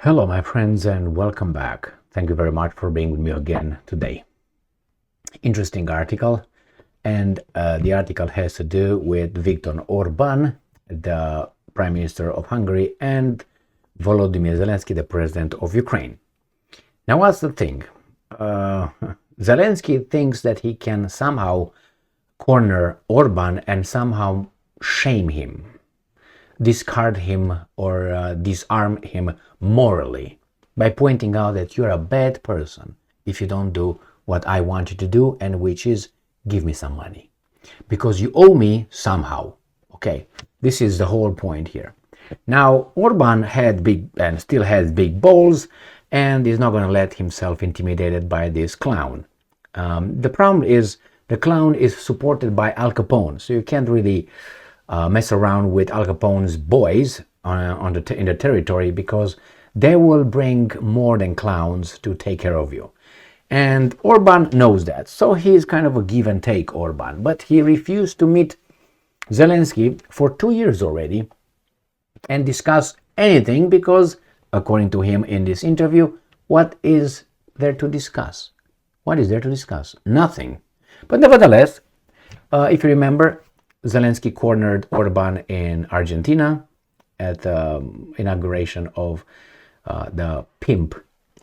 Hello, my friends, and welcome back. Thank you very much for being with me again today. Interesting article, and the article has to do with Viktor Orban, the Prime Minister of Hungary, and Volodymyr Zelensky, the President of Ukraine. Now, what's the thing? Zelensky thinks that he can somehow corner Orban and somehow shame him, discard him or disarm him morally by pointing out that you're a bad person if you don't do what I want you to do, and which is give me some money because you owe me somehow. Okay, this is the whole point here. Now, Orban had big and still has big balls and is not going to let himself intimidated by this clown. The problem is the clown is supported by Al Capone, so you can't really mess around with Al Capone's boys in the territory, because they will bring more than clowns to take care of you. And Orban knows that, so he is kind of a give and take Orban. But he refused to meet Zelensky for 2 years already and discuss anything because, according to him in this interview, what is there to discuss? What is there to discuss? Nothing. But nevertheless, if you remember, Zelensky cornered Orban in Argentina at the inauguration of the pimp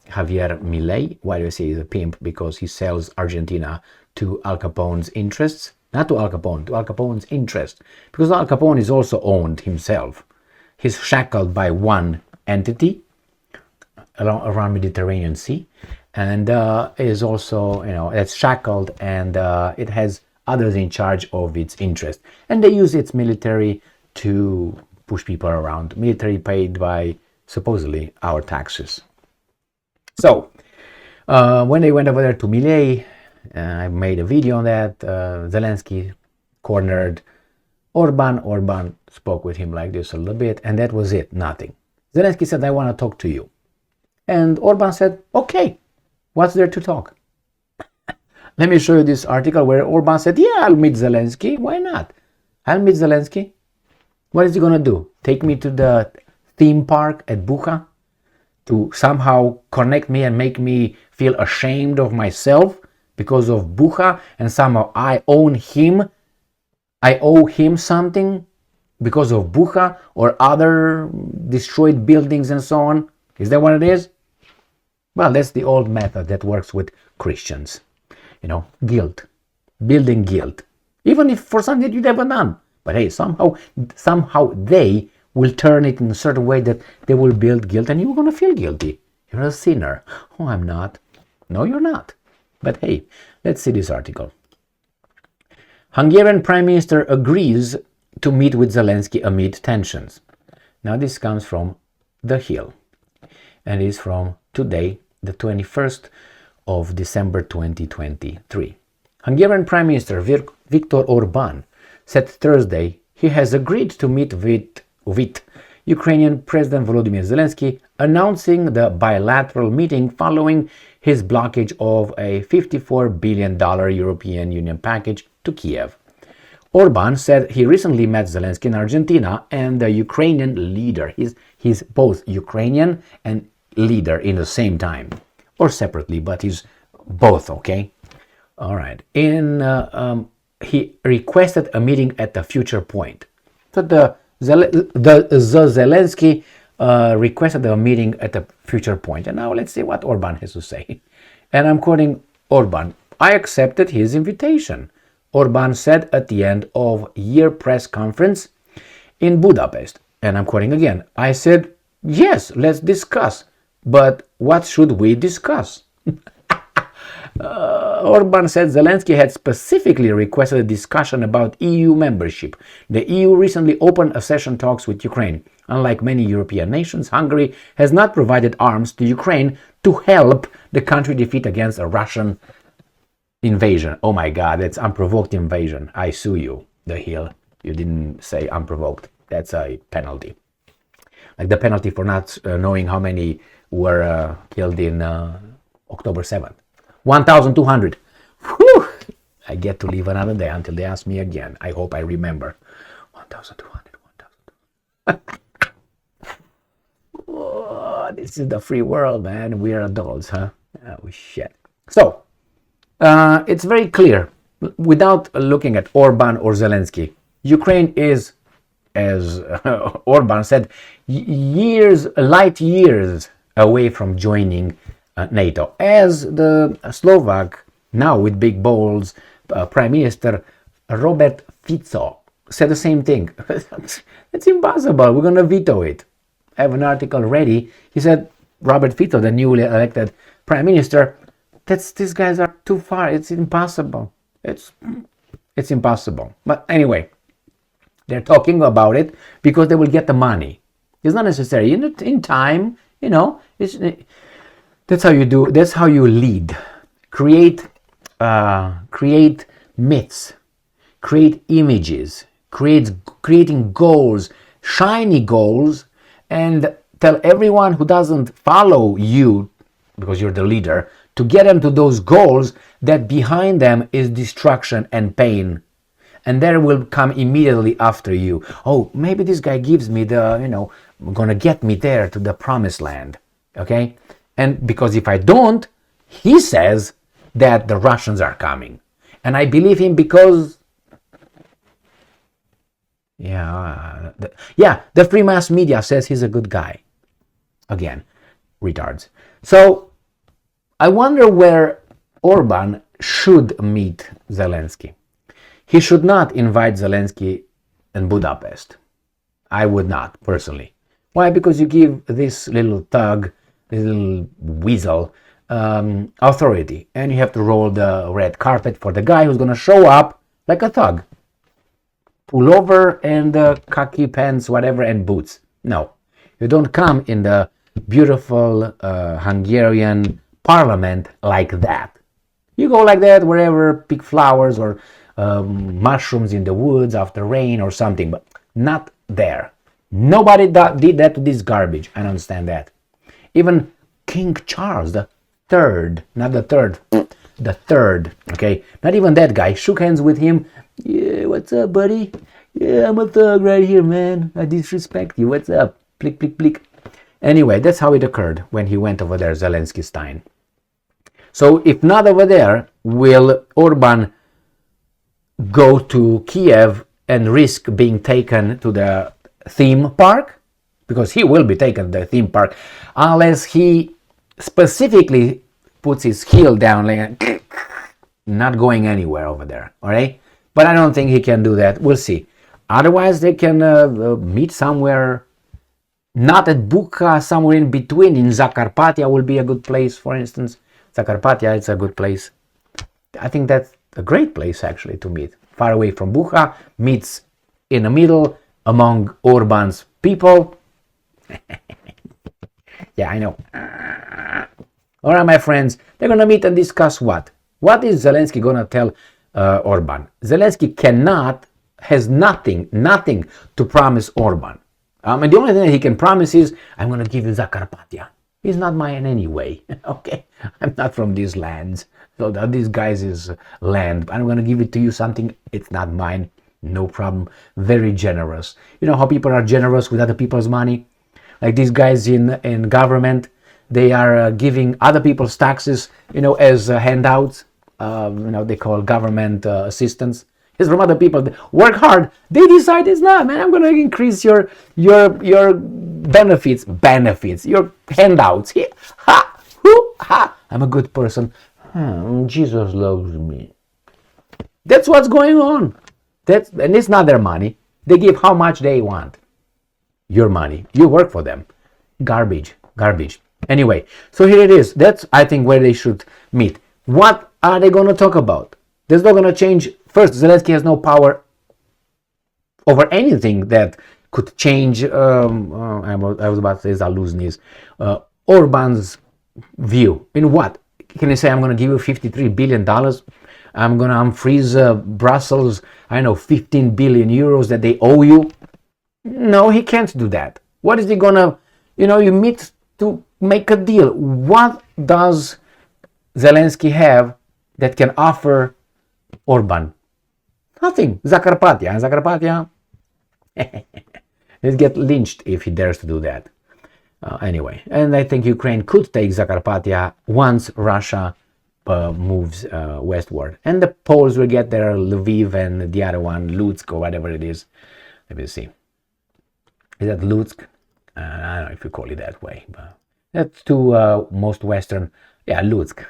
Javier Milei. Why do I say he's a pimp? Because he sells Argentina to Al Capone's interests. Not to Al Capone, to Al Capone's interest. Because Al Capone is also owned himself. He's shackled by one entity around Mediterranean Sea, and is also, it's shackled, and it has others in charge of its interest, and they use its military to push people around. Military paid by supposedly our taxes. So when they went over there to Milei, I made a video on that. Zelensky cornered Orban. Orban spoke with him like this a little bit, and that was it. Nothing. Zelensky said, I want to talk to you. And Orban said, okay, what's there to talk? Let me show you this article where Orban said, yeah, I'll meet Zelensky. Why not? I'll meet Zelensky. What is he going to do? Take me to the theme park at Bucha to somehow connect me and make me feel ashamed of myself because of Bucha, and somehow I owe him something because of Bucha or other destroyed buildings and so on? Is that what it is? Well, that's the old method that works with Christians. Guilt, building guilt, even if for something that you never done. But hey, somehow they will turn it in a certain way that they will build guilt, and you're going to feel guilty. You're a sinner. Oh, I'm not. No, you're not. But hey, let's see this article. Hungarian Prime Minister agrees to meet with Zelensky amid tensions. Now this comes from The Hill, and is from today, the 21st of December 2023. Hungarian Prime Minister Viktor Orban said Thursday he has agreed to meet with Ukrainian President Volodymyr Zelensky, announcing the bilateral meeting following his blockage of a $54 billion European Union package to Kiev. Orban said he recently met Zelensky in Argentina and the Ukrainian leader. He's both Ukrainian and leader in the same time, or separately, but he's both, okay? All right. He requested a meeting at a future point. So the Zelensky requested a meeting at a future point. And now let's see what Orban has to say. And I'm quoting Orban. I accepted his invitation, Orban said at the end of year press conference in Budapest. And I'm quoting again. I said, yes, let's discuss. But what should we discuss? Orban said Zelensky had specifically requested a discussion about EU membership. The EU recently opened accession talks with Ukraine. Unlike many European nations, Hungary has not provided arms to Ukraine to help the country defeat against a Russian invasion. Oh my God, that's unprovoked invasion. I sue you, The Hill. You didn't say unprovoked. That's a penalty. Like the penalty for not knowing how many were killed in October 7th. 1,200. Whew! I get to live another day until they ask me again. I hope I remember. 1,200. this is the free world, man. We are adults, huh? Oh, shit. So, it's very clear, without looking at Orban or Zelensky, Ukraine is, as Orban said, light years away from joining NATO. As the Slovak, now with big balls, Prime Minister Robert Fico said the same thing. It's impossible. We're going to veto it. I have an article ready. He said, Robert Fico, the newly elected Prime Minister, these guys are too far. It's impossible. It's impossible. But anyway, they're talking about it because they will get the money. It's not necessary. In time, that's how you do. That's how you lead. Create myths. Create images. Creating goals, shiny goals, and tell everyone who doesn't follow you, because you're the leader, to get them to those goals, that behind them is destruction and pain. And there will come immediately after you. Oh, maybe this guy gives me gonna get me there to the promised land. Okay? And because if I don't, he says that the Russians are coming. And I believe him because the free mass media says he's a good guy. Again, retards. So I wonder where Orban should meet Zelensky. He should not invite Zelensky in Budapest. I would not, personally. Why? Because you give this little thug, this little weasel, authority, and you have to roll the red carpet for the guy who's going to show up like a thug. Pull over and khaki pants, whatever, and boots. No, you don't come in the beautiful Hungarian parliament like that. You go like that wherever, pick flowers or mushrooms in the woods after rain or something, but not there. Nobody did that to this garbage. I don't understand that. Even King Charles the Third, not the third, the third, okay? Not even that guy shook hands with him. Yeah, what's up, buddy? Yeah, I'm a thug right here, man. I disrespect you. What's up? Plick, plick, plick. Anyway, that's how it occurred when he went over there, Zelensky Stein. So if not over there, will Orban go to Kiev and risk being taken to the theme park? Because he will be taken to the theme park unless he specifically puts his heel down, like not going anywhere over there. All right, but I don't think he can do that. We'll see. Otherwise, they can meet somewhere, not at Bucha, somewhere in between. In Zakarpattia will be a good place, for instance. Zakarpattia, it's a good place. I think that's a great place actually to meet. Far away from Bucha, meets in the middle among Orban's people. Yeah, I know. All right, my friends, they're going to meet and discuss what? What is Zelensky going to tell Orban? Zelensky has nothing to promise Orban. And the only thing that he can promise is, I'm going to give you Zakarpattia. He's not mine anyway, okay? I'm not from these lands. So this guy's is land. I'm going to give it to you something, it's not mine. No problem. Very generous. You know how people are generous with other people's money? Like these guys in government, they are giving other people's taxes, as handouts. They call government assistance. It's from other people. They work hard. They decide it's not, man. I'm going to increase your benefits, your handouts. Ha, hoo, ha. I'm a good person. Jesus loves me. That's what's going on. And it's not their money. They give how much they want. Your money. You work for them. Garbage. Anyway, so here it is. That's, I think, where they should meet. What are they going to talk about? There's not going to change. First, Zelensky has no power over anything that could change, I was about to say Zaluzny's, Orban's view. In what? Can he say, I'm going to give you $53 billion? I'm going to unfreeze Brussels, 15 billion euros that they owe you? No, he can't do that. What is he going to, you meet to make a deal. What does Zelensky have that can offer Orban? Nothing. Zakarpattia. He'll get lynched if he dares to do that. Anyway, and I think Ukraine could take Zakarpattia once Russia moves westward. And the Poles will get there, Lviv, and the other one, Lutsk, or whatever it is. Let me see. Is that Lutsk? I don't know if you call it that way. But that's two most western. Yeah, Lutsk.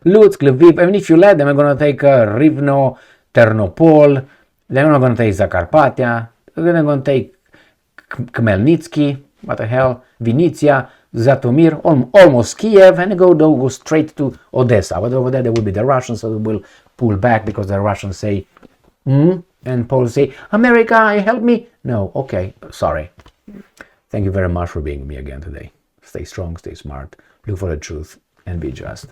Lutsk, Lviv. I mean, if you let them, they're going to take Rivno, Ternopol. They're not going to take Zakarpattia. They're going to take Khmelnytsky. What the hell? Vinnytsia, Zhytomyr, almost Kiev, and go straight to Odessa. But over there will be the Russians, so they will pull back because the Russians say, and Poles say, America, help me. No, okay, sorry. Thank you very much for being with me again today. Stay strong, stay smart, look for the truth, and be just.